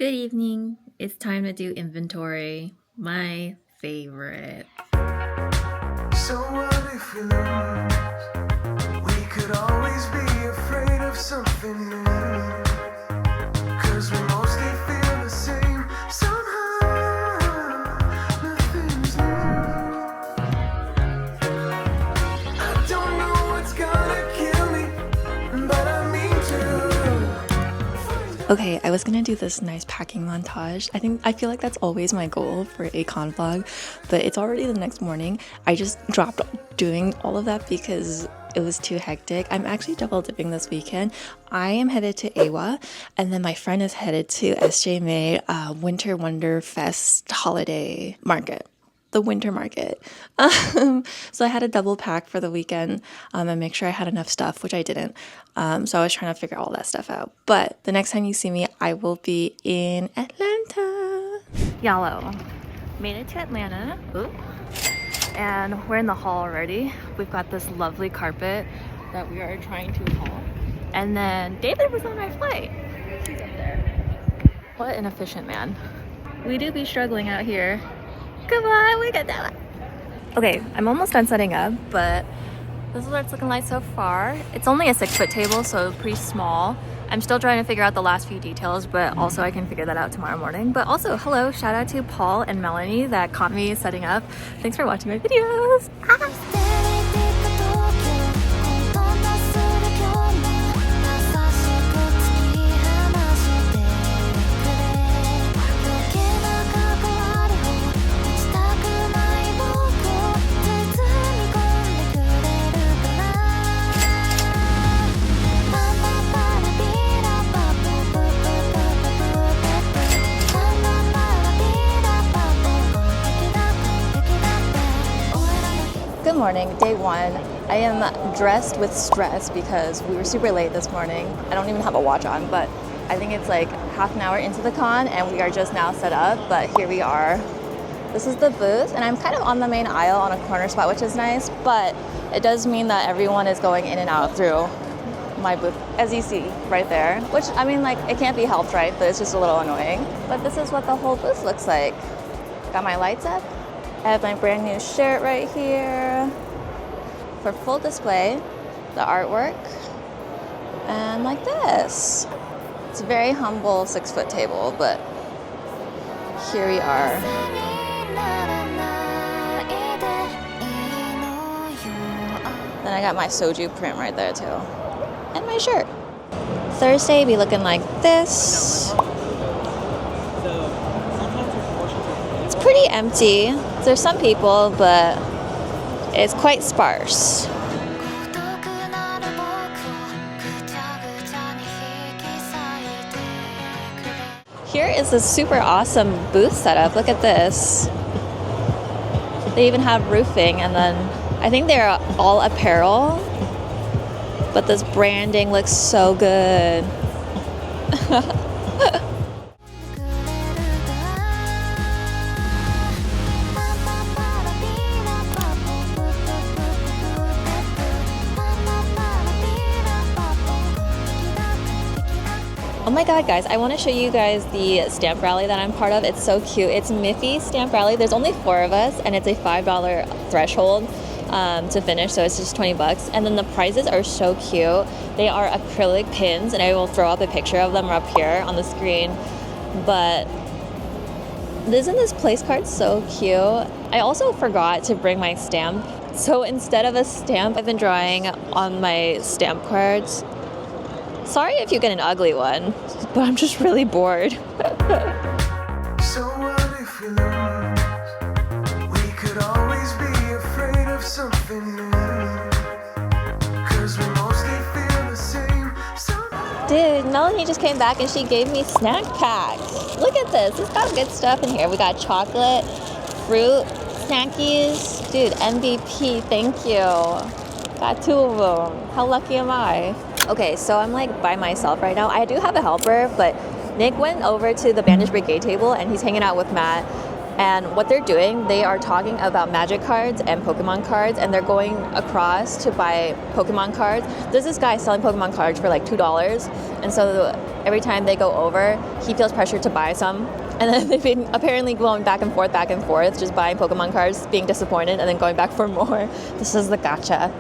Good evening. It's time to do inventory. My favorite. So what if we lose? We could always be afraid of something new. Cause we mostly feel the same. Somehow, nothing's new. I don't know what's gonna kill me, but I mean to. Okay, I was gonna do this nice packing montage. I feel like that's always my goal for a con vlog, but it's already the next morning. I just dropped doing all of that because it was too hectic. I'm actually double dipping this weekend. I am headed to AWA, and then my friend is headed to SJ May Winter Wonder Fest holiday market. The winter market. So I had a double pack for the weekend and make sure I had enough stuff, which I didn't. So I was trying to figure all that stuff out. But the next time you see me, I will be in Atlanta. Yellow. Made it to Atlanta. Ooh. And we're in the hall already. We've got this lovely carpet that we are trying to haul. And then David was on my flight. He's up there. What an efficient man. We do be struggling out here. Come on, we got that. Okay, I'm almost done setting up, but this is what it's looking like so far. It's only a 6-foot table, so pretty small. I'm still trying to figure out the last few details, but also I can figure that out tomorrow morning. But also, hello, shout out to Paul and Melanie that caught me setting up. Thanks for watching my videos. Good morning, day one. I am dressed with stress because we were super late this morning. I don't even have a watch on, but I think it's like half an hour into the con and we are just now set up, but here we are. This is the booth and I'm kind of on the main aisle on a corner spot, which is nice, but it does mean that everyone is going in and out through my booth, as you see right there, which I mean, like, it can't be helped, right? But it's just a little annoying. But this is what the whole booth looks like. Got my lights up. I have my brand new shirt right here for full display, the artwork, and like this. It's a very humble 6-foot table, but here we are. Then I got my soju print right there too, and my shirt. Thursday be looking like this. It's pretty empty. There's some people, but it's quite sparse. Here is this super awesome booth setup. Look at this. They even have roofing, and then I think they're all apparel, but this branding looks so good. Oh my god, guys, I want to show you guys the stamp rally that I'm part of. It's so cute. It's Miffy's stamp rally. There's only 4 of us, and it's a $5 threshold to finish, so it's just 20 bucks. And then the prizes are so cute. They are acrylic pins, and I will throw up a picture of them up here on the screen. But isn't this place card so cute? I also forgot to bring my stamp. So instead of a stamp, I've been drawing on my stamp cards. Sorry if you get an ugly one, but I'm just really bored. So what if we lose? We could always be afraid of something new. Cause we mostly feel the same. Dude, Melanie just came back and she gave me snack packs. Look at this. It's got good stuff in here. We got chocolate, fruit, snackies. Dude, MVP, thank you. Got 2 of them. How lucky am I? Okay, so I'm like by myself right now. I do have a helper, but Nick went over to the Bandage Brigade table and he's hanging out with Matt. And what they're doing, they are talking about magic cards and Pokemon cards, and they're going across to buy Pokemon cards. There's this guy selling Pokemon cards for like $2, and so every time they go over, he feels pressured to buy some. And then they've been apparently going back and forth, just buying Pokemon cards, being disappointed, and then going back for more. This is the gacha.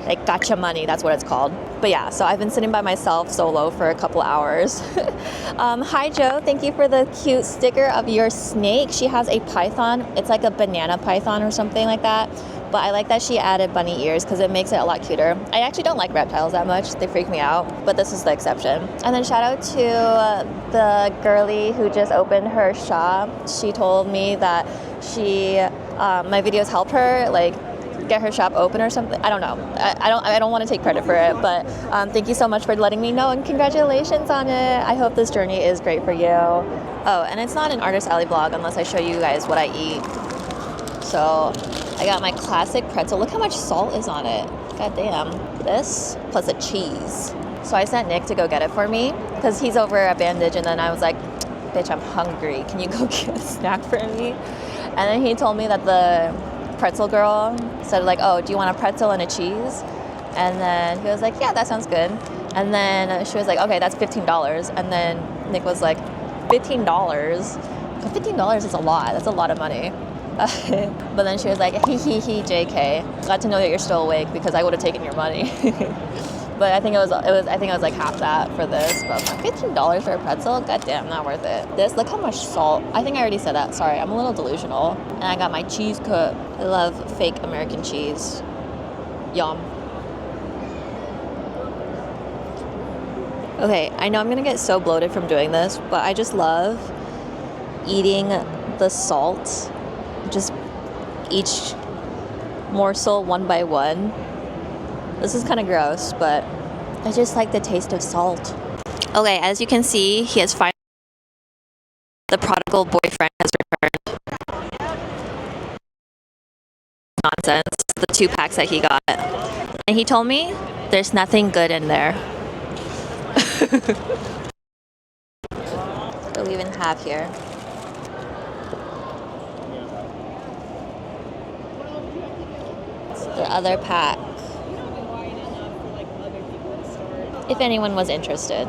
Like gacha money, that's what it's called. But yeah, so I've been sitting by myself solo for a couple hours. Hi Joe, thank you for the cute sticker of your snake. She has a python. It's like a banana python or something like that. But I like that she added bunny ears because it makes it a lot cuter. I actually don't like reptiles that much. They freak me out, but this is the exception. And then shout out to the girly who just opened her shop. She told me that my videos helped her, like, get her shop open or something. I don't know. I don't want to take credit for it, but thank you so much for letting me know and congratulations on it. I hope this journey is great for you. Oh, and it's not an Artist Alley vlog unless I show you guys what I eat. So I got my classic pretzel. Look how much salt is on it. God damn. This plus a cheese. So I sent Nick to go get it for me because he's over at Bandage, and then I was like, bitch, I'm hungry. Can you go get a snack for me? And then he told me that the pretzel girl said like, oh, do you want a pretzel and a cheese? And then he was like, yeah, that sounds good. And then she was like, okay, that's $15. And then Nick was like, $15? $15 is a lot. That's a lot of money. But then she was like, he, JK. Glad to know that you're still awake because I would have taken your money. But I think it was like half that for this. But $15 for a pretzel? Goddamn, not worth it. This, look how much salt. I think I already said that. Sorry, I'm a little delusional. And I got my cheese cut. I love fake American cheese. Yum. Okay, I know I'm gonna get so bloated from doing this, but I just love eating the salt. Just each morsel one by one. This is kind of gross, but I just like the taste of salt. Okay, as you can see, he has finally, the prodigal boyfriend has returned. Nonsense, the 2 packs that he got. And he told me there's nothing good in there. What do we even have here? It's the other pack. If anyone was interested.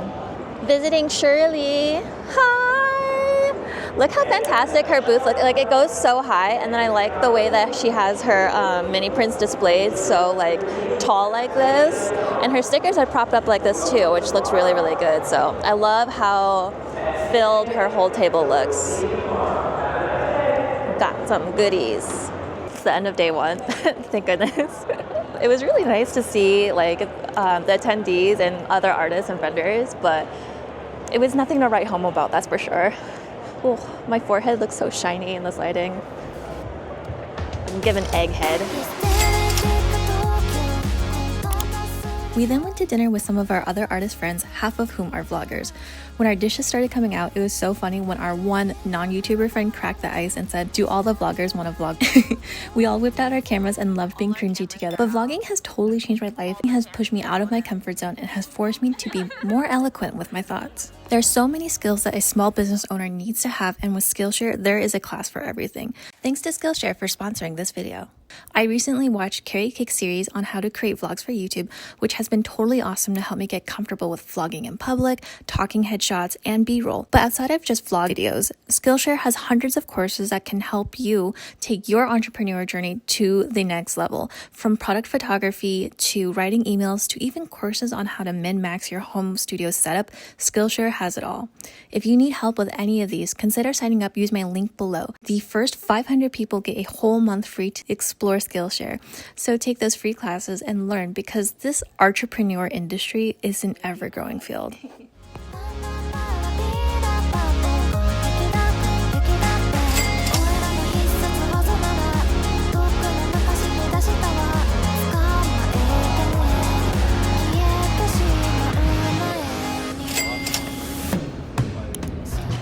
Visiting Shirley. Hi! Look how fantastic her booth looks. Like, it goes so high, and then I like the way that she has her mini prints displayed so like tall like this. And her stickers are propped up like this too, which looks really, really good. So I love how filled her whole table looks. Got some goodies. It's the end of day 1. Thank goodness. It was really nice to see like the attendees and other artists and vendors, but it was nothing to write home about, that's for sure. Oh, my forehead looks so shiny in this lighting. I'm given egghead. We then went to dinner with some of our other artist friends, half of whom are vloggers. When our dishes started coming out, it was so funny when our one non-YouTuber friend cracked the ice and said, do all the vloggers want to vlog? We all whipped out our cameras and loved being cringy together. But vlogging has totally changed my life. It has pushed me out of my comfort zone and has forced me to be more eloquent with my thoughts. There are so many skills that a small business owner needs to have, and with Skillshare, there is a class for everything. Thanks to Skillshare for sponsoring this video. I recently watched Carrie Kick's series on how to create vlogs for YouTube, which has been totally awesome to help me get comfortable with vlogging in public, talking headshots, and B-roll. But outside of just vlog videos, Skillshare has hundreds of courses that can help you take your entrepreneur journey to the next level. From product photography to writing emails to even courses on how to min-max your home studio setup, Skillshare has it all. If you need help with any of these, consider signing up. Use my link below. The first 500 people get a whole month free to explore Skillshare. So take those free classes and learn, because this entrepreneur industry is an ever-growing field.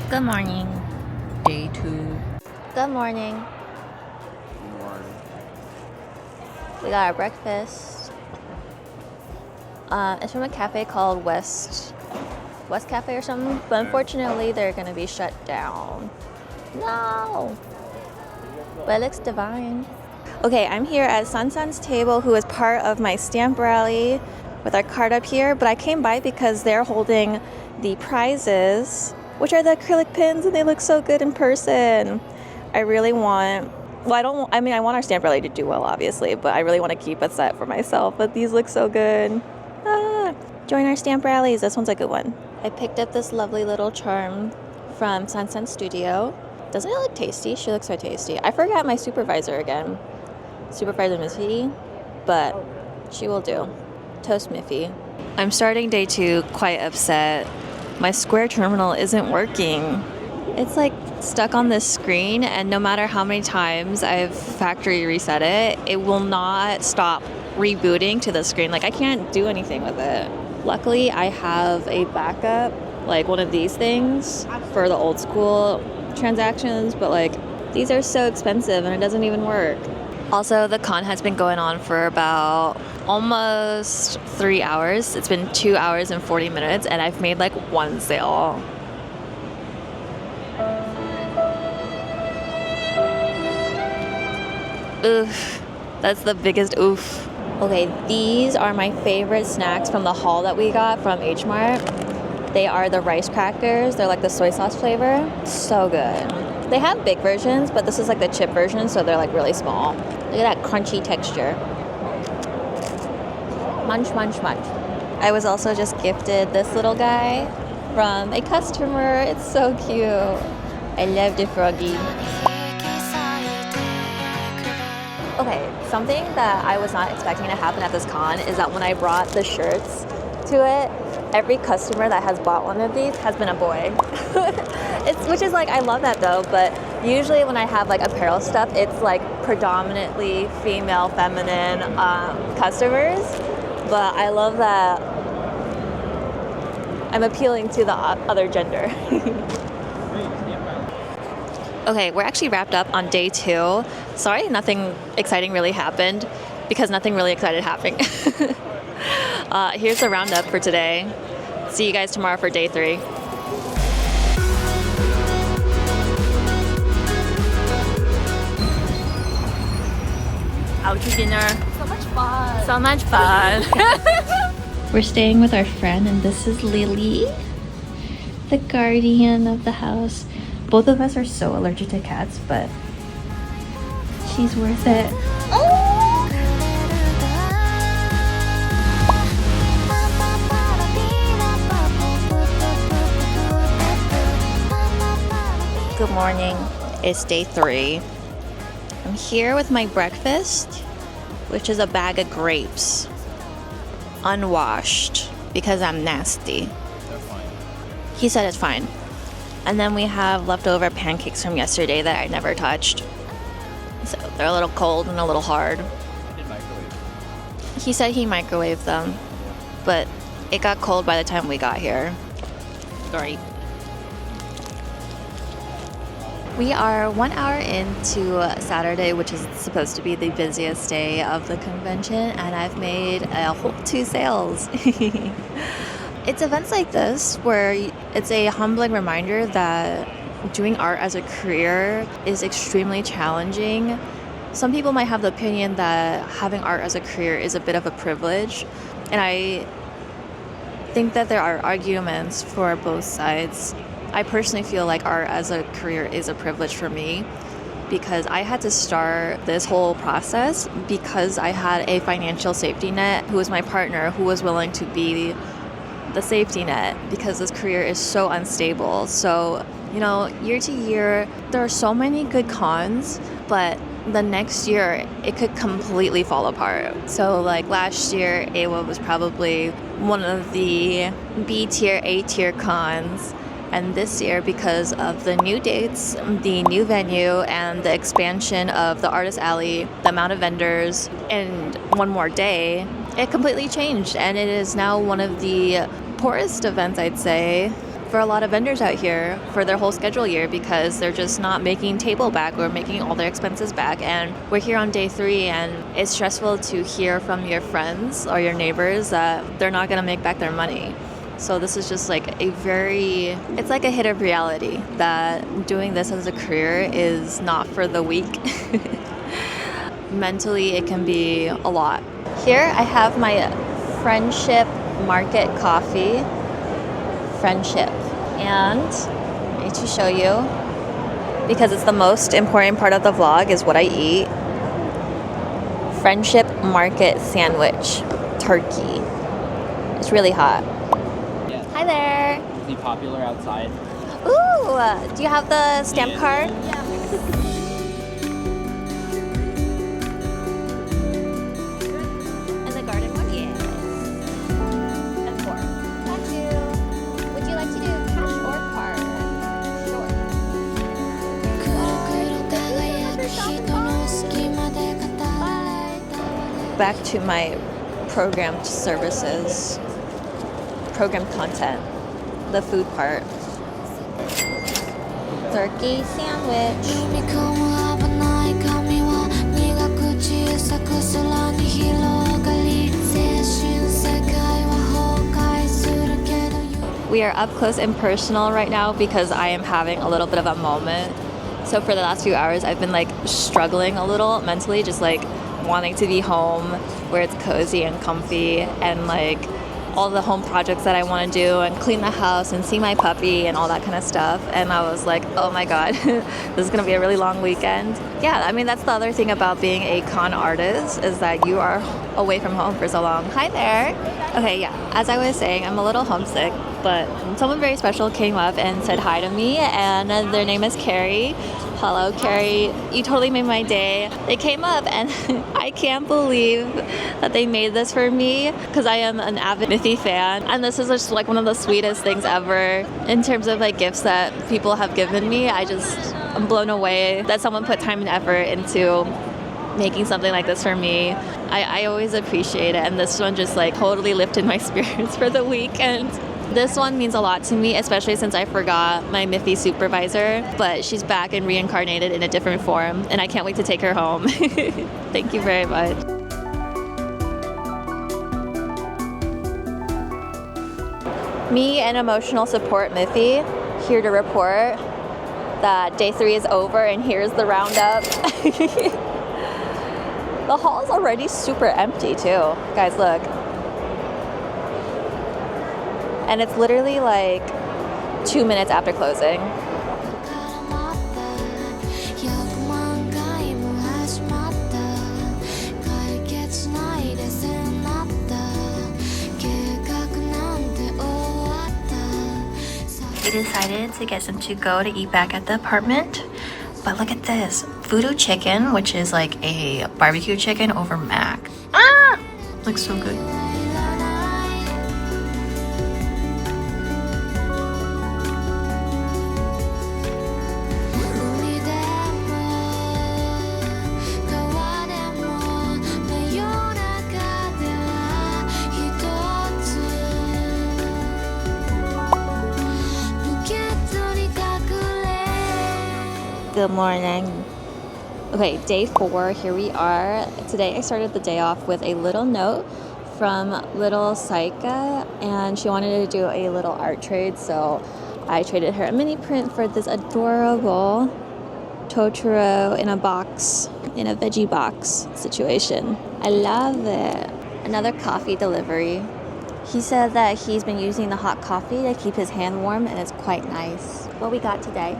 Good morning. Day 2. Good morning. We got our breakfast. It's from a cafe called West Cafe or something, but unfortunately they're gonna be shut down. No! But it looks divine. Okay, I'm here at Sansan's table, who is part of my stamp rally with our card up here, but I came by because they're holding the prizes, which are the acrylic pins, and they look so good in person. I really want, I want our stamp rally to do well, obviously, but I really want to keep a set for myself. But these look so good. Join our stamp rallies. This one's a good one. I picked up this lovely little charm from Sundrop Studio. Doesn't it look tasty? She looks so tasty. I forgot my supervisor again. Supervisor Miffy, but she will do. Toast Miffy. I'm starting day 2 quite upset. My Square terminal isn't working. It's like stuck on this screen, and no matter how many times I've factory reset it, it will not stop rebooting to the screen. Like, I can't do anything with it. Luckily, I have a backup, like one of these things for the old school transactions, but like these are so expensive and it doesn't even work. Also, the con has been going on for about almost 3 hours. It's been 2 hours and 40 minutes, and I've made like 1 sale. Oof, that's the biggest oof. Okay, these are my favorite snacks from the haul that we got from H Mart. They are the rice crackers. They're like the soy sauce flavor. So good. They have big versions, but this is like the chip version, so they're like really small. Look at that crunchy texture. Munch, munch, munch. I was also just gifted this little guy from a customer. It's so cute. I love the froggy. Okay, something that I was not expecting to happen at this con is that when I brought the shirts to it, every customer that has bought one of these has been a boy. Which is like, I love that though, but usually when I have like apparel stuff, it's like predominantly female, feminine customers. But I love that I'm appealing to the other gender. Okay, we're actually wrapped up on day 2. Sorry, nothing exciting really happened because nothing really exciting happened. Here's the roundup for today. See you guys tomorrow for day 3. Out to dinner. So much fun. So much fun. We're staying with our friend, and this is Lily, the guardian of the house. Both of us are so allergic to cats, but she's worth it. Good morning. It's day 3. I'm here with my breakfast, which is a bag of grapes, unwashed, because I'm nasty. They're fine. He said it's fine. And then we have leftover pancakes from yesterday that I never touched. So they're a little cold and a little hard. I did microwave. He said he microwaved them, but it got cold by the time we got here. Sorry. We are 1 hour into Saturday, which is supposed to be the busiest day of the convention, and I've made a whole 2 sales. It's events like this where it's a humbling reminder that doing art as a career is extremely challenging. Some people might have the opinion that having art as a career is a bit of a privilege, and I think that there are arguments for both sides. I personally feel like art as a career is a privilege for me because I had to start this whole process because I had a financial safety net who was my partner, who was willing to be the safety net because this career is so unstable. So, you know, year to year, there are so many good cons, but the next year it could completely fall apart. So like last year, AWA was probably one of the B tier, A tier cons. And this year, because of the new dates, the new venue, and the expansion of the Artist Alley, the amount of vendors, and one more day, it completely changed. And it is now one of the poorest events, I'd say, for a lot of vendors out here for their whole schedule year because they're just not making table back or making all their expenses back. And we're here on day 3, and it's stressful to hear from your friends or your neighbors that they're not going to make back their money. So this is just like it's like a hit of reality that doing this as a career is not for the weak. Mentally, it can be a lot. Here I have my Friendship Market coffee friendship. And I need to show you, because it's the most important part of the vlog is what I eat. Friendship market sandwich, turkey. It's really hot. Yes. Hi there. Is he popular outside? Ooh, do you have the stamp Yeah. card? And the garden one? Yes. And 4. Got you. Would you like to do cash or card? Sure. Back to my programmed services, programmed content, the food part. Turkey sandwich. We are up close and personal right now because I am having a little bit of a moment. So for the last few hours, I've been like struggling a little mentally, just like wanting to be home where it's cozy and comfy, and like all the home projects that I want to do and clean the house and see my puppy and all that kind of stuff. And I was like, oh my God, this is going to be a really long weekend. Yeah, I mean, that's the other thing about being a con artist is that you are away from home for so long. Hi there. Okay, yeah, as I was saying, I'm a little homesick, but someone very special came up and said hi to me, and their name is Carrie. Hello, Carrie. You totally made my day. They came up, and I can't believe that they made this for me because I am an avid Miffy fan, and this is just like one of the sweetest things ever in terms of like gifts that people have given me. I'm blown away that someone put time and effort into making something like this for me. I always appreciate it, and this one just like totally lifted my spirits for the weekend. This one means a lot to me, especially since I forgot my Miffy supervisor, but she's back and reincarnated in a different form, and I can't wait to take her home. Thank you very much. Me and emotional support Miffy here to report that day 3 is over, and here's the roundup. The hall's already super empty too. Guys, look. And it's literally like 2 minutes after closing. We decided to get some to-go to eat back at the apartment. But look at this. Voodoo chicken, which is like a barbecue chicken over mac. Ah! Looks so good. Good morning. Okay, day 4, here we are. Today I started the day off with a little note from little Saika, and she wanted to do a little art trade, so I traded her a mini print for this adorable Totoro in a box, in a veggie box situation. I love it. Another coffee delivery. He said that he's been using the hot coffee to keep his hand warm, and it's quite nice. What we got today?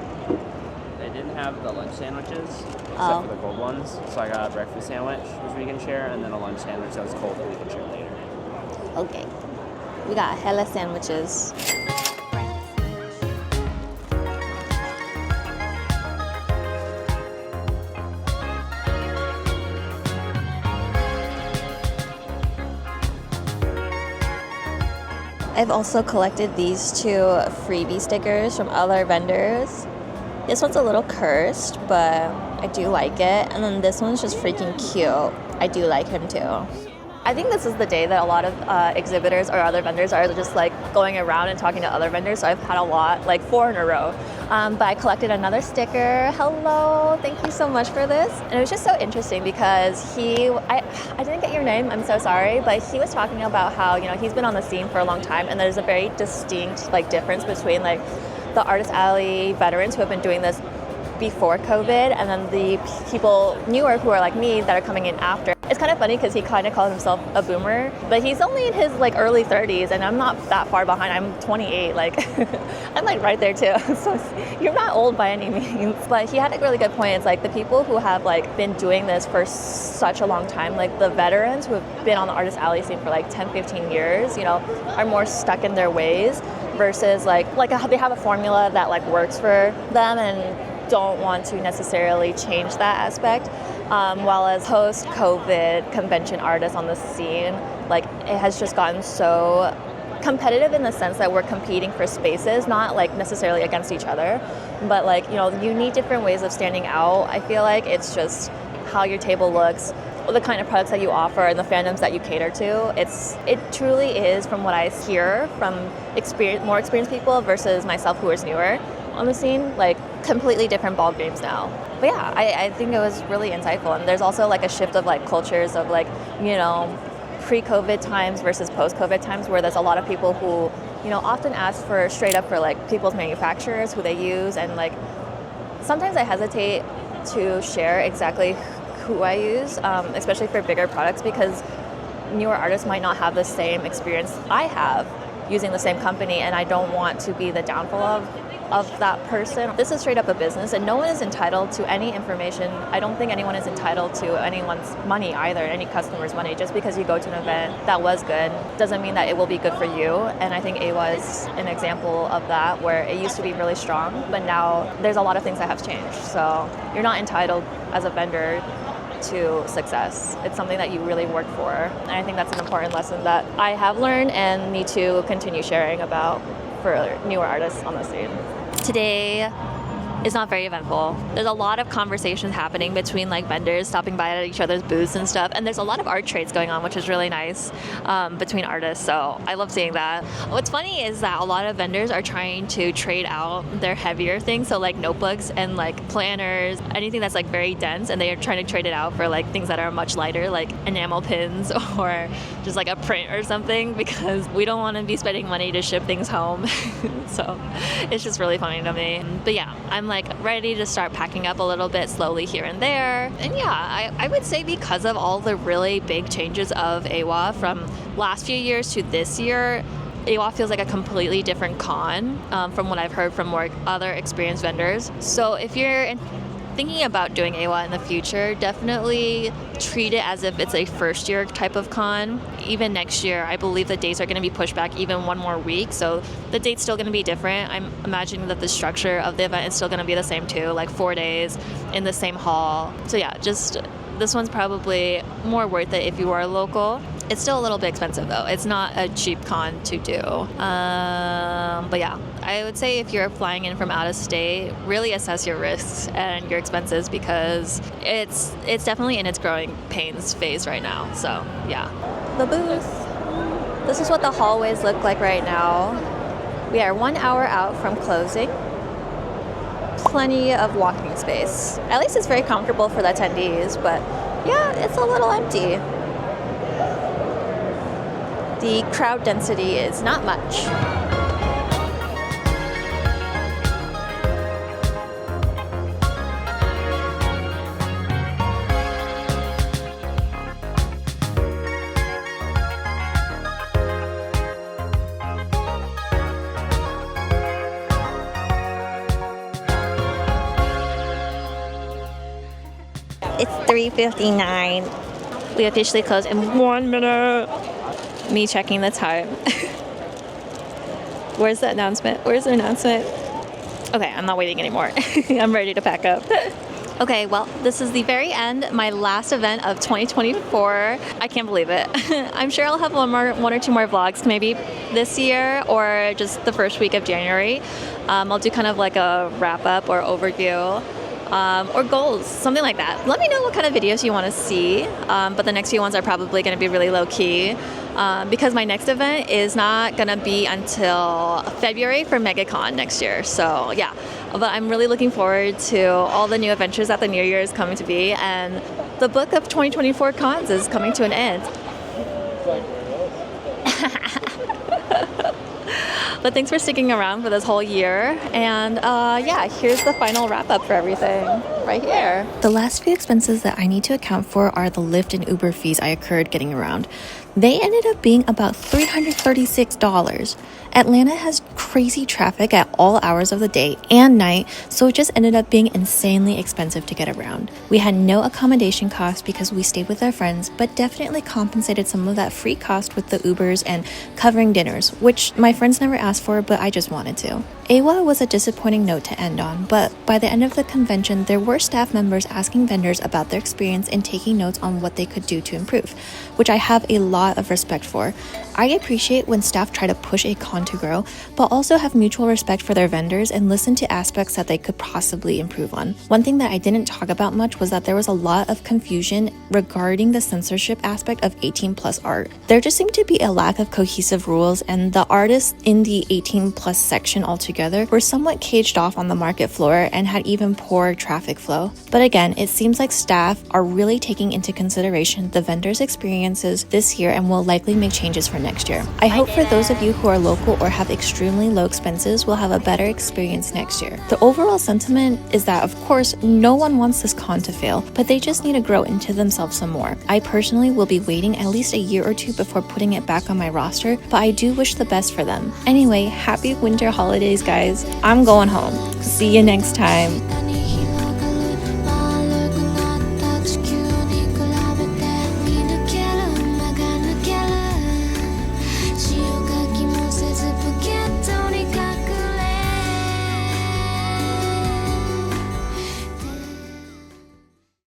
They didn't have the lunch sandwiches, except Oh. for the cold ones. So I got a breakfast sandwich, which we can share, and then a lunch sandwich that was cold that we can share later. Okay. We got hella sandwiches. I've also collected these 2 freebie stickers from other vendors. This one's a little cursed, but I do like it. And then this one's just freaking cute. I do like him too. I think this is the day that a lot of exhibitors or other vendors are just like going around and talking to other vendors. So I've had a lot, like 4 in a row. But I collected another sticker. Hello, thank you so much for this. And it was just so interesting because I didn't get your name, I'm so sorry, but he was talking about how, you know, he's been on the scene for a long time, and there's a very distinct like difference between like the Artist Alley veterans who have been doing this before COVID, and then the people newer who are like me that are coming in after. It's kind of funny because he kind of calls himself a boomer, but he's only in his like early 30s, and I'm not that far behind. I'm 28, like I'm like right there too. So you're not old by any means. But he had a really good point. It's like the people who have like been doing this for such a long time, like the veterans who have been on the artist alley scene for like 10, 15 years, you know, are more stuck in their ways versus like they have a formula that like works for them and don't want to necessarily change that aspect. While as post-COVID convention artists on the scene, like it has just gotten so competitive in the sense that we're competing for spaces, not like necessarily against each other, but like, you know, you need different ways of standing out. I feel like it's just how your table looks, the kind of products that you offer and the fandoms that you cater to. It truly is, from what I hear from more experienced people versus myself who is newer on the scene, like completely different ball games now. But yeah, I think it was really insightful. And there's also like a shift of like cultures of like, you know, pre-COVID times versus post-COVID times, where there's a lot of people who, you know, often ask for straight up for like people's manufacturers, who they use, and like sometimes I hesitate to share exactly who I use, especially for bigger products, because newer artists might not have the same experience I have using the same company, and I don't want to be the downfall of that person. This is straight up a business, and no one is entitled to any information. I don't think anyone is entitled to anyone's money either, any customer's money. Just because you go to an event that was good doesn't mean that it will be good for you. And I think AWA is an example of that, where it used to be really strong, but now there's a lot of things that have changed. So you're not entitled as a vendor to success. It's something that you really work for. And I think that's an important lesson that I have learned and need to continue sharing about for newer artists on the scene. Today is not very eventful. There's a lot of conversations happening between like vendors stopping by at each other's booths and stuff, and there's a lot of art trades going on, which is really nice between artists, so I love seeing that. What's funny is that a lot of vendors are trying to trade out their heavier things, so like notebooks and like planners, anything that's like very dense, and they are trying to trade it out for like things that are much lighter, like enamel pins or just like a print or something, because we don't want to be spending money to ship things home. So it's just really funny to me. But yeah, I'm like ready to start packing up a little bit slowly here and there. And yeah, I would say because of all the really big changes of AWA from last few years to this year, AWA feels like a completely different con from what I've heard from more other experienced vendors. So if you're thinking about doing AWA in the future, definitely treat it as if it's a first year type of con. Even next year, I believe the dates are going to be pushed back even one more week, so the date's still going to be different. I'm imagining that the structure of the event is still going to be the same too, like 4 days in the same hall. So yeah, just this one's probably more worth it if you are local. It's still a little bit expensive though. It's not a cheap con to do. But yeah, I would say if you're flying in from out of state, really assess your risks and your expenses, because it's definitely in its growing pains phase right now. So yeah. The booth. This is what the hallways look like right now. We are 1 hour out from closing. Plenty of walking space. At least it's very comfortable for the attendees, but yeah, it's a little empty. The crowd density is not much. It's 3:59. We officially close in 1 minute. Me checking the time. Where's the announcement? Where's the announcement? Okay, I'm not waiting anymore. I'm ready to pack up. Okay, well, this is the very end, my last event of 2024. I can't believe it. I'm sure I'll have one or two more vlogs, maybe this year or just the first week of January. I'll do kind of like a wrap up or overview. Or goals, something like that. Let me know what kind of videos you want to see, but the next few ones are probably going to be really low-key, because my next event is not going to be until February for MegaCon next year, so yeah. But I'm really looking forward to all the new adventures that the new year is coming to be, and the book of 2024 cons is coming to an end. But thanks for sticking around for this whole year. And yeah, here's the final wrap up for everything right here. The last few expenses that I need to account for are the Lyft and Uber fees I incurred getting around. They ended up being about $336. Atlanta has crazy traffic at all hours of the day and night, so it just ended up being insanely expensive to get around. We had no accommodation costs because we stayed with our friends, but definitely compensated some of that free cost with the Ubers and covering dinners, which my friends never asked for, but I just wanted to. AWA was a disappointing note to end on, but by the end of the convention, there were staff members asking vendors about their experience and taking notes on what they could do to improve, which I have a lot of respect for. I appreciate when staff try to push a con to grow, but also have mutual respect for their vendors and listen to aspects that they could possibly improve on. One thing that I didn't talk about much was that there was a lot of confusion regarding the censorship aspect of 18 plus art. There just seemed to be a lack of cohesive rules, and the artists in the 18 plus section altogether were somewhat caged off on the market floor and had even poor traffic flow. But again, it seems like staff are really taking into consideration the vendors' experiences this year and will likely make changes for next year. I hope for those of you who are local or have extremely low expenses will have a better experience next year. The overall sentiment is that, of course, no one wants this con to fail, but they just need to grow into themselves some more. I personally will be waiting at least a year or two before putting it back on my roster, but I do wish the best for them. Anyway, happy winter holidays, guys. I'm going home. See you next time.